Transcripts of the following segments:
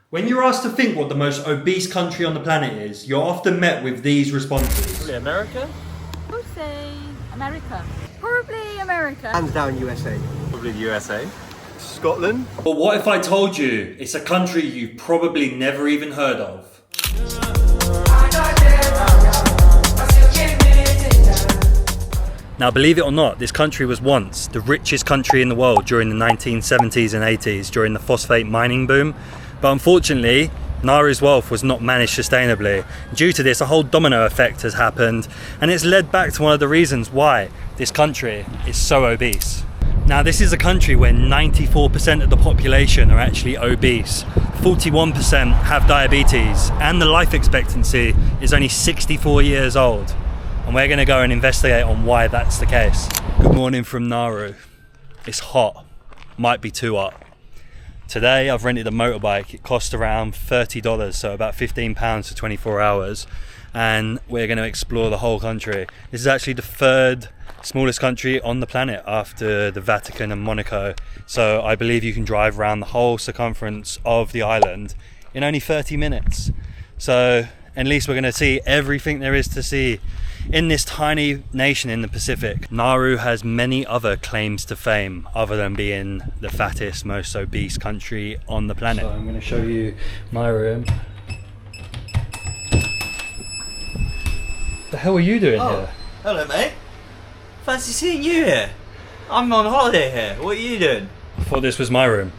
When you're asked to think what the most obese country on the planet is, you're often met with these responses. Probably America? I would say America. Probably America. Hands down USA. Probably the USA. Scotland. But what if I told you it's a country you've probably never even heard of? Now, believe it or not, this country was once the richest country in the world during the 1970s and 80s during the phosphate mining boom. But unfortunately, Nauru's wealth was not managed sustainably. Due to this, a whole domino effect has happened, and it's led back to one of the reasons why this country is so obese. Now, this is a country where 94% of the population are actually obese, 41% have diabetes, and the life expectancy is only 64 years old. And we're going to go and investigate on why that's the case. Good morning from Nauru. It's hot, might be too hot. Today I've rented a motorbike. It cost around $30, so about £15 for 24 hours. And we're going to explore the whole country. This is actually the third smallest country on the planet after the Vatican and Monaco. So I believe you can drive around the whole circumference of the island in only 30 minutes. So at least we're going to see everything there is to see in this tiny nation in the Pacific. Nauru has many other claims to fame other than being the fattest, most obese country on the planet. So I'm going to show you my room. The hell are you doing here? Hello, mate. Fancy seeing you here. I'm on holiday here. What are you doing? I thought this was my room.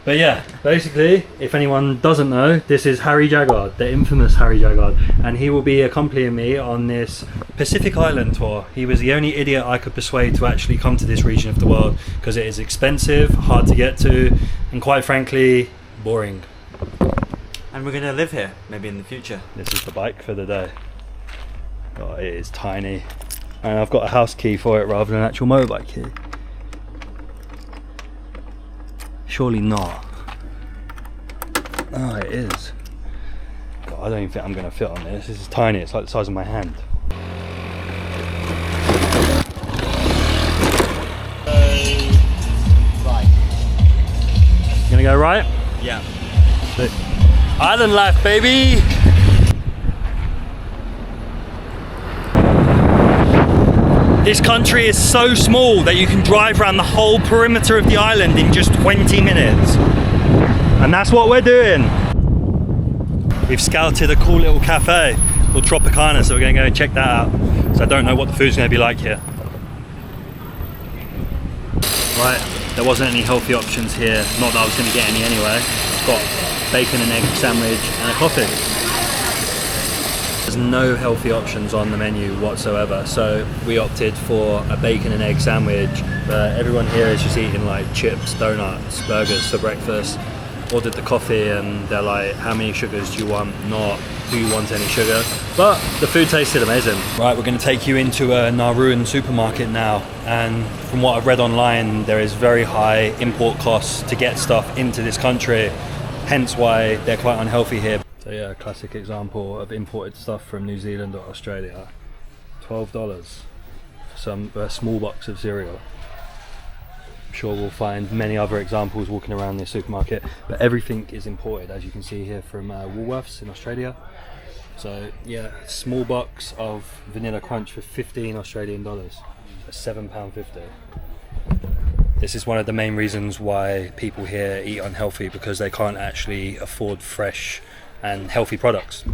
But yeah, basically, if anyone doesn't know, this is Harry Jaguar, the infamous Harry Jaguar, and he will be accompanying me on this Pacific Island tour. He was the only idiot I could persuade to actually come to this region of the world because it is expensive, hard to get to, and quite frankly, boring. And we're gonna live here, maybe in the future. This is the bike for the day. Oh, it is tiny. And I've got a house key for it rather than an actual motorbike key. Surely not. Oh, it is. God, I don't even think I'm going to fit on this. This is tiny. It's like the size of my hand. Right. You gonna go right? Yeah. Island life, baby! This country is so small that you can drive around the whole perimeter of the island in just 20 minutes. And that's what we're doing. We've scouted a cool little cafe called Tropicana, so we're going to go and check that out. So I don't know what the food's going to be like here. Right, there wasn't any healthy options here. Not that I was going to get any anyway. Got bacon and egg sandwich and a coffee. There's no healthy options on the menu whatsoever, so we opted for a bacon and egg sandwich. But everyone here is just eating like chips, donuts, burgers for breakfast. Ordered the coffee and they're like, how many sugars do you want? Not, do you want any sugar? But the food tasted amazing. Right, we're going to take you into a Nauruan supermarket now, and from what I've read online, there is very high import costs to get stuff into this country, hence why they're quite unhealthy here. So yeah, a classic example of imported stuff from New Zealand or Australia. $12 for a small box of cereal. I'm sure we'll find many other examples walking around this supermarket, but everything is imported, as you can see here from Woolworths in Australia. So yeah, small box of vanilla crunch for 15 Australian dollars. That's £7.50. This is one of the main reasons why people here eat unhealthy, because they can't actually afford fresh and healthy products.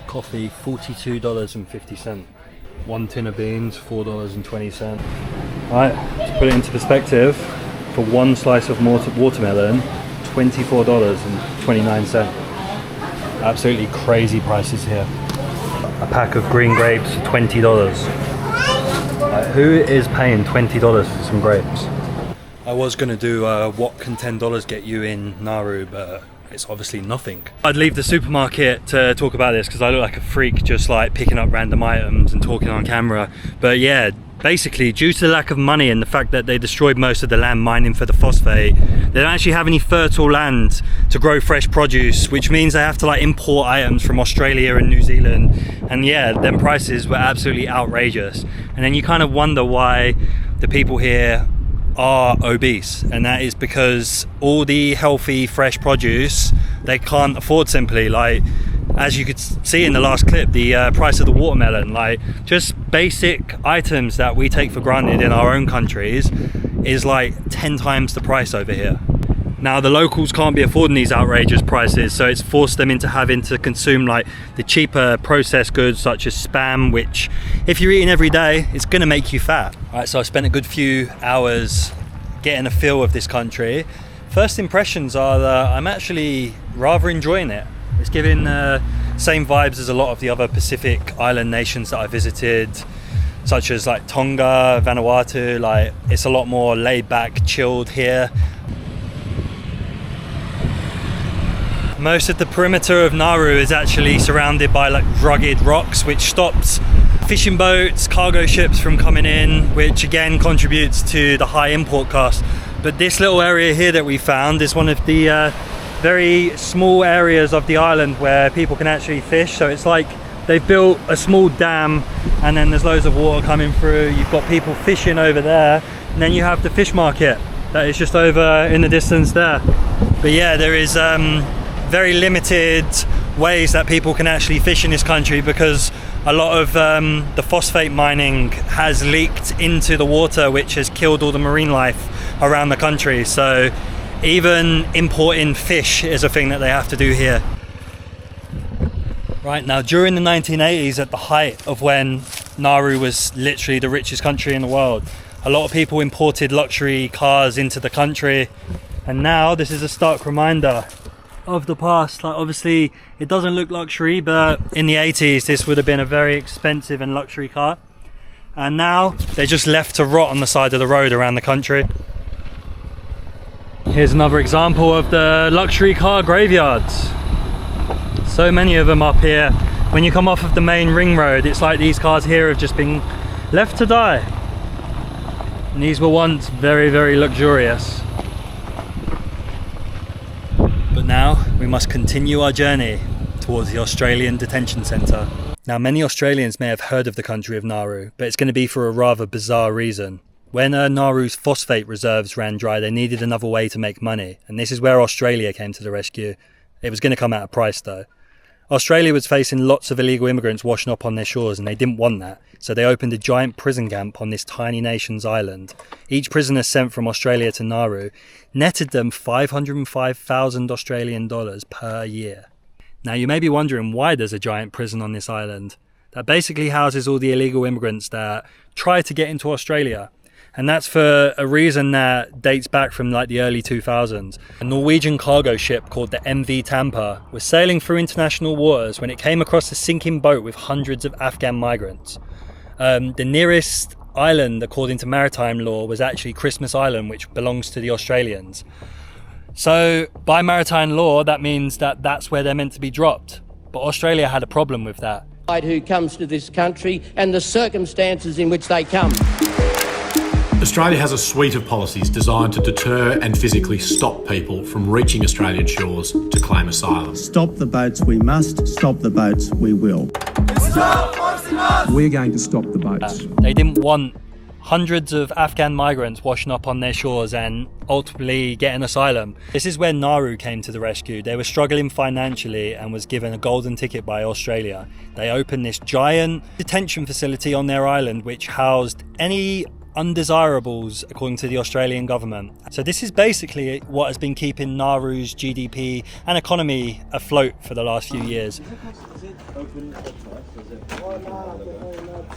Coffee, $42.50. One tin of beans, $4.20. Right, to put it into perspective, for one slice of watermelon, $24.29. Absolutely crazy prices here. A pack of green grapes, $20. Who is paying $20 for some grapes? I was going to do what can $10 get you in Nauru, but it's obviously nothing. I'd leave the supermarket to talk about this because I look like a freak just like picking up random items and talking on camera. But yeah, basically due to the lack of money and the fact that they destroyed most of the land mining for the phosphate, they don't actually have any fertile land to grow fresh produce, which means they have to like import items from Australia and New Zealand. And yeah, them prices were absolutely outrageous. And then you kind of wonder why the people here are obese, and that is because all the healthy fresh produce they can't afford. Simply, like as you could see in the last clip, the price of the watermelon, like just basic items that we take for granted in our own countries, is like 10 times the price over here. Now the locals can't be affording these outrageous prices, so it's forced them into having to consume like the cheaper processed goods such as Spam, which if you're eating every day, it's gonna make you fat. Alright, so I spent a good few hours getting a feel of this country. First impressions are that I'm actually rather enjoying it. It's giving same vibes as a lot of the other Pacific island nations that I visited, such as like Tonga, Vanuatu. Like it's a lot more laid back, chilled here. Most of the perimeter of Nauru is actually surrounded by like rugged rocks, which stops fishing boats, cargo ships from coming in, which again contributes to the high import cost. But this little area here that we found is one of the very small areas of the island where people can actually fish. So it's like they've built a small dam and then there's loads of water coming through. You've got people fishing over there, and then you have the fish market that is just over in the distance there. But yeah, there is very limited ways that people can actually fish in this country because a lot of the phosphate mining has leaked into the water, which has killed all the marine life around the country. So even importing fish is a thing that they have to do here. Right, now during the 1980s, at the height of when Nauru was literally the richest country in the world, a lot of people imported luxury cars into the country, and now this is a stark reminder of the past. Like obviously it doesn't look luxury, but in the 80s this would have been a very expensive and luxury car, and now they're just left to rot on the side of the road around the country. Here's another example of the luxury car graveyards. So many of them up here. When you come off of the main ring road, it's like these cars here have just been left to die, and these were once very, very luxurious. But now we must continue our journey towards the Australian detention centre. Now many Australians may have heard of the country of Nauru, but it's going to be for a rather bizarre reason. When Nauru's phosphate reserves ran dry, they needed another way to make money, and this is where Australia came to the rescue. It was going to come at a price though. Australia was facing lots of illegal immigrants washing up on their shores, and they didn't want that, so they opened a giant prison camp on this tiny nation's island. Each prisoner sent from Australia to Nauru netted them 505,000 Australian dollars per year. Now you may be wondering why there's a giant prison on this island that basically houses all the illegal immigrants that try to get into Australia. And that's for a reason that dates back from like the early 2000s. A Norwegian cargo ship called the MV Tampa was sailing through international waters when it came across a sinking boat with hundreds of Afghan migrants. The nearest island, according to maritime law, was actually Christmas Island, which belongs to the Australians. So by maritime law, that means that that's where they're meant to be dropped. But Australia had a problem with that. Who comes to this country and the circumstances in which they come. Australia has a suite of policies designed to deter and physically stop people from reaching Australian shores to claim asylum. Stop the boats we must, stop the boats we will. We're going to stop the boats. They didn't want hundreds of Afghan migrants washing up on their shores and ultimately getting asylum. This is where Nauru came to the rescue. They were struggling financially and was given a golden ticket by Australia. They opened this giant detention facility on their island which housed any undesirables according to the Australian government. So this is basically what has been keeping Nauru's GDP and economy afloat for the last few years. Is it open?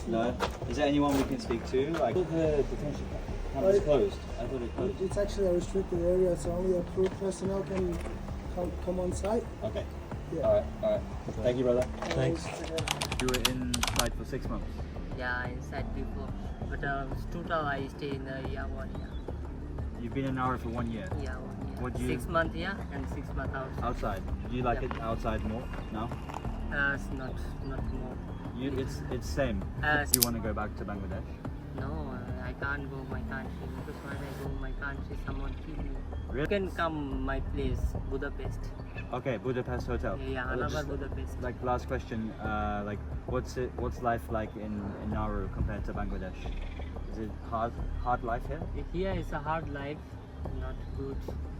No. Is there anyone we can speak to? Like the detention camp is closed. I thought it closed. It's actually a restricted area, so only approved personnel can come on site. Okay. Yeah. Alright. Thank you, brother. Thanks. You were inside for 6 months. Yeah, inside before, but total I stay in the 1 year. You've been in Nauru for 1 year. Yeah, 1 year. What do you- 6 months here and 6 months outside. Outside. Do you like Yeah. it outside more now? It's not more. It's same. As Do you want to go back to Bangladesh? no, I can't go my country because when I go my country, someone kill me. Really? You can come my place, Budapest. Okay, Budapest hotel. Yeah, Well, another just, Budapest. Like last question, like what's life like in Nauru compared to Bangladesh? Is it hard life here? Here is a hard life, not good.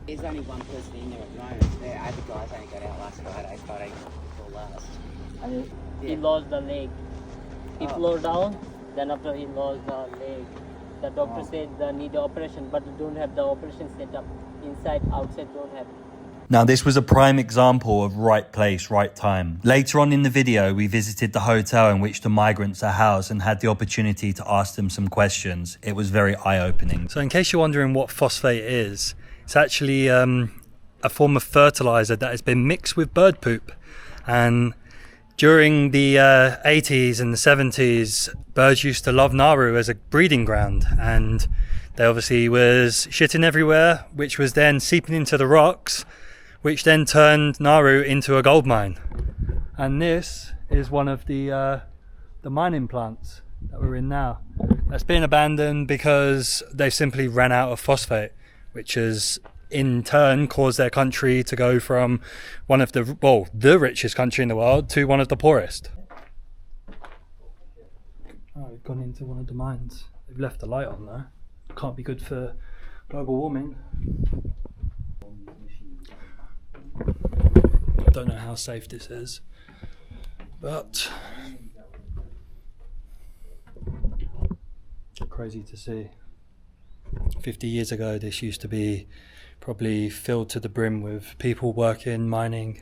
There's only one person in there at the moment. The other guys only got out last Friday before last. And he lost the leg. He fell down, then after he lost the leg. The doctor said they need operation, but they don't have the operation set up. Inside, outside don't have. Now, this was a prime example of right place, right time. Later on in the video, we visited the hotel in which the migrants are housed and had the opportunity to ask them some questions. It was very eye-opening. So in case you're wondering what phosphate is, it's actually a form of fertilizer that has been mixed with bird poop. And during the 80s and the 70s, birds used to love Nauru as a breeding ground, and they obviously was shitting everywhere, which was then seeping into the rocks, which then turned Nauru into a gold mine. And this is one of the mining plants that we're in now. That's been abandoned because they simply ran out of phosphate, which has in turn caused their country to go from one of the richest country in the world to one of the poorest. Oh, we've gone into one of the mines. They've left the light on there. Can't be good for global warming. I don't know how safe this is, but crazy to see. 50 years ago, this used to be probably filled to the brim with people working, mining.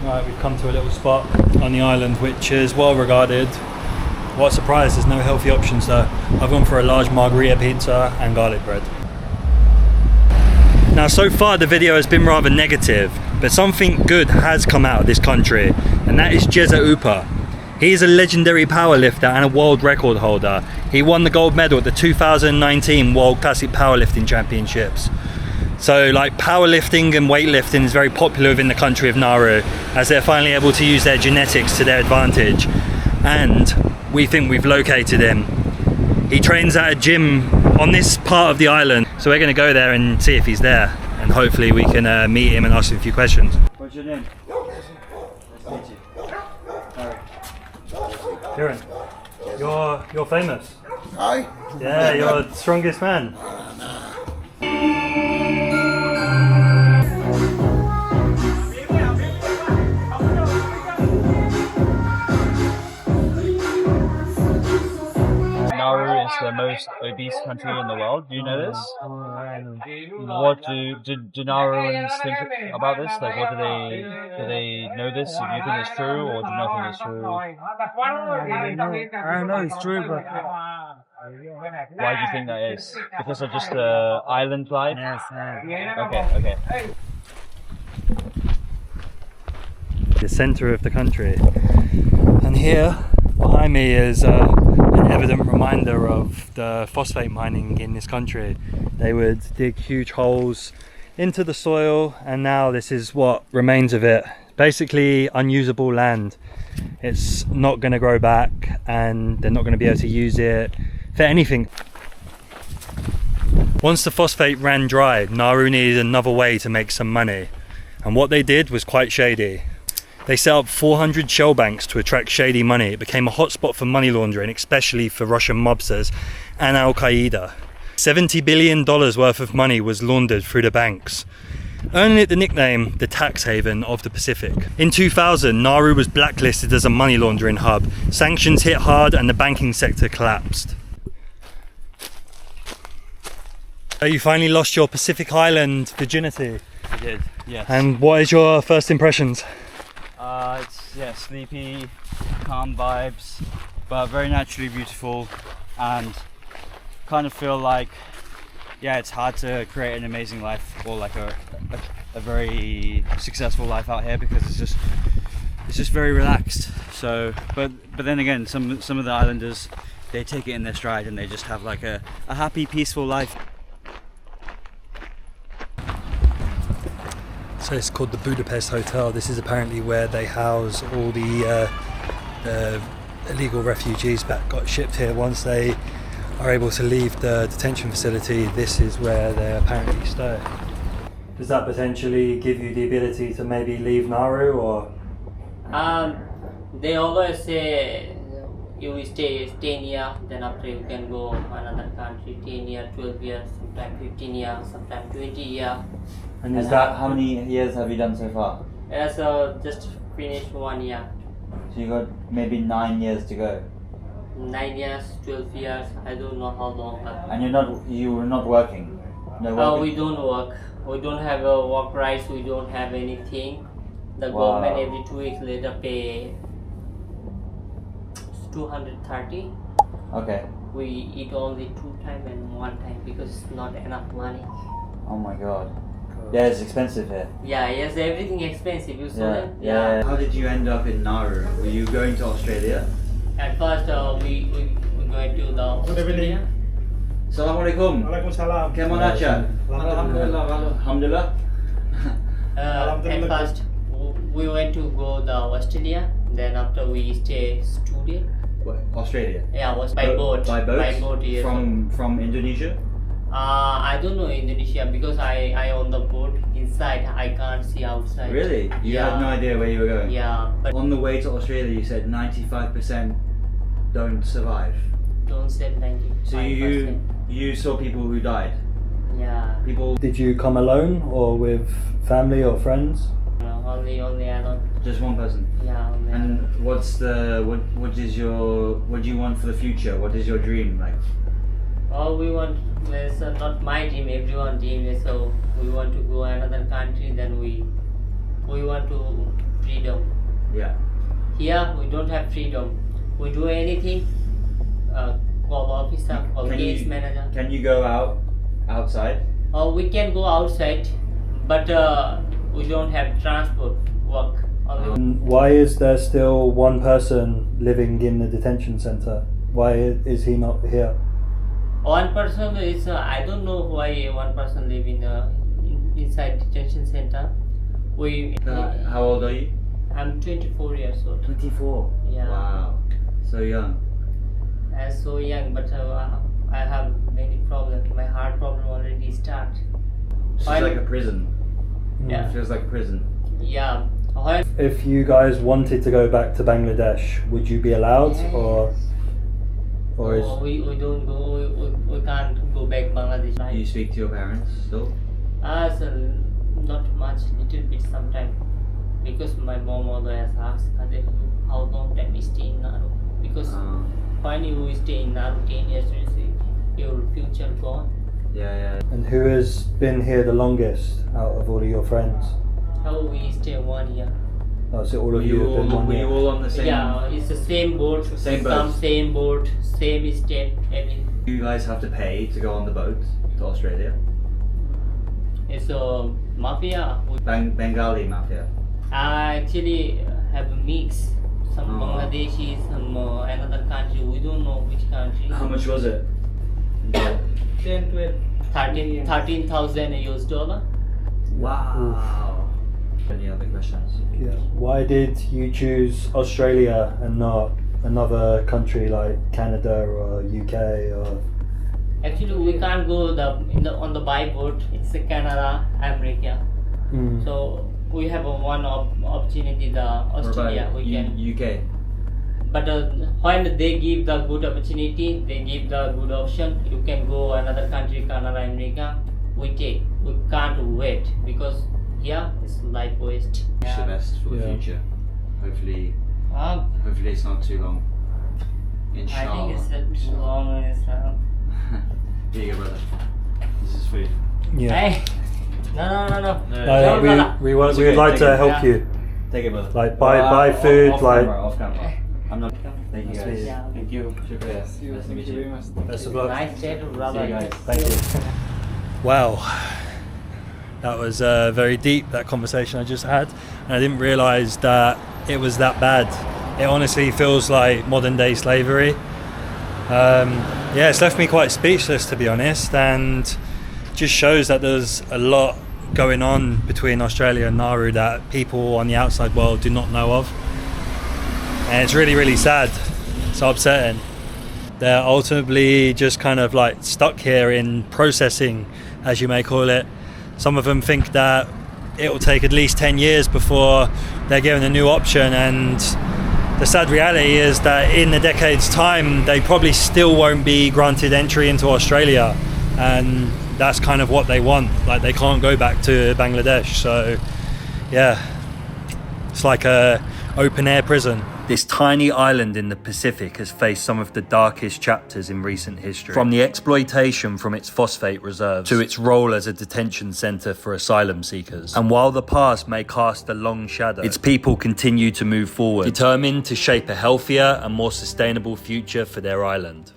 Right, we've come to a little spot on the island which is well regarded. What a surprise, there's no healthy options though. I've gone for a large margarita pizza and garlic bread. Now, so far the video has been rather negative, but something good has come out of this country, and that is Jeza Upa. He is a legendary powerlifter and a world record holder. He won the gold medal at the 2019 World Classic Powerlifting Championships. So like powerlifting and weightlifting is very popular within the country of Nauru, as they're finally able to use their genetics to their advantage. And we think we've located him. He trains at a gym on this part of the island. So we're going to go there and see if he's there. And hopefully we can meet him and ask him a few questions. What's your name? Nice to meet you. Kieran, you're famous. Hi. Yeah, you're the strongest man. Nauru is the most obese country in the world. Do you know this? What do Nauruans think about this? Like, what do they know this? Do you think it's true, or do you not think it's true? I know it's true, but Why do you think that is? Because of just the island life? yes. Okay. The centre of the country. And here behind me is an evident reminder of the phosphate mining in this country. They would dig huge holes into the soil, and now this is what remains of it. Basically unusable land. It's not going to grow back, and they're not going to be able to use it for anything. Once the phosphate ran dry, Nauru needed another way to make some money, and what they did was quite shady. They set up 400 shell banks to attract shady money. It became a hotspot for money laundering, especially for Russian mobsters and Al-Qaeda. $70 billion worth of money was laundered through the banks, earning it the nickname the tax haven of the Pacific. In 2000, Nauru was blacklisted as a money laundering hub. Sanctions hit hard and the banking sector collapsed. So you finally lost your Pacific Island virginity. I did, yes. And what is your first impressions? It's sleepy, calm vibes, but very naturally beautiful, and kind of feel like, it's hard to create an amazing life or like a very successful life out here, because it's just very relaxed. So, but then again, some of the islanders, they take it in their stride and they just have like a happy, peaceful life. So it's called the Budapest Hotel. This is apparently where they house all the illegal refugees that got shipped here. Once they are able to leave the detention facility, this is where they apparently stay. Does that potentially give you the ability to maybe leave Nauru, or They always say you stay 10 years, then after you can go another country. 10 years, 12 years, sometimes 15 years, sometimes 20 years. And is that how many years have you done so far? Yeah, so just finished 1 year. So you got maybe 9 years to go. 9 years, 12 years, I don't know how long. And you were not working? No working? We don't work. We don't have a work rights, we don't have anything. The government every 2 weeks later pay 230. Okay. We eat only 2 times and 1 time because it's not enough money. Oh my god. Yeah, it's expensive here. Yeah, yes, everything expensive. You saw that? Yeah. How did you end up in Nauru? Were you going to Australia? At first, we going to the Australia. Assalamualaikum. Waalaikumsalam. Kemon acha? Alhamdulillah. At first, we went to go the Australia. Then after we stay studio. What, Australia? Yeah, was by boat. By boat? By boat, yes. From Indonesia? I don't know Indonesia because I on the boat inside. I can't see outside. Really? You had no idea where you were going? Yeah. But on the way to Australia, you said 95% don't survive. Don't say 95%. So you saw people who died? Yeah. People. Did you come alone or with family or friends? No, only alone. Just one person? Yeah, only And alone. what do you want for the future? What is your dream like? We want, it's not my dream, everyone's dream. So we want to go another country, then we want to freedom. Yeah. Here we don't have freedom. We do anything, call officer, call case manager. Can you go outside? We can go outside, but we don't have transport work. Why is there still one person living in the detention centre? Why is he not here? One person is, I don't know why one person live inside detention center. How old are you? I'm 24 years old. 24? Yeah. Wow. So young. I'm so young, but I have many problems. My heart problem already start. It's like a prison. Yeah. It feels like a prison. Yeah. If you guys wanted to go back to Bangladesh, would you be allowed, or is? We don't go. We can't go back Bangladesh. Do you speak to your parents still? So not much, little bit sometimes. Because my mom always asks how long time we stay in Nauru. Because when you stay in Nauru 10 years, you see your future gone. Yeah. And who has been here the longest out of all of your friends? How we stay 1 year. Oh, so all of you have been 1 Were year? you all on the same? Yeah, it's the same boat. Same boat. Same boat, same step, everything. You guys have to pay to go on the boat to Australia? It's a mafia. Bengali mafia? I actually have a mix. Some Bangladeshi, some another country. We don't know which country. How much was it? 10, 12. 13,000 US dollar. Wow. Any other questions? Yeah. Why did you choose Australia and not another country like Canada or UK or? Actually, we can't go on the by boat. It's Canada, America. So we have one opportunity. The Australia we can. UK. But when they give the good opportunity, they give the good option. You can go another country, Canada, America. We take. We can't wait because here it's life waste. Wish the best for the future. Hopefully it's not too long. Inshallah. I think it's too long. Here you go, brother. This is food. Yeah. Hey. No. We would like to help you. Take it, brother. Like buy food, off like. camera, off camera. I'm not. Thank you guys. Yeah. Thank you. Shukriya. Nice to meet you. Best of luck. Nice chat, brother. See you guys. Thank you. Wow, that was very deep, that conversation I just had, and I didn't realise that it was that bad. It honestly feels like modern day slavery. It's left me quite speechless, to be honest, and just shows that there's a lot going on between Australia and Nauru that people on the outside world do not know of, and it's really, really sad. So upsetting. They're ultimately just kind of like stuck here in processing, as you may call it. Some of them think that it will take at least 10 years before they're given a new option, and the sad reality is that in a decade's time they probably still won't be granted entry into Australia, and that's kind of what they want. Like, they can't go back to Bangladesh, so yeah, it's like a open air prison. This tiny island in the Pacific has faced some of the darkest chapters in recent history. From the exploitation from its phosphate reserves to its role as a detention centre for asylum seekers. And while the past may cast a long shadow, its people continue to move forward, determined to shape a healthier and more sustainable future for their island.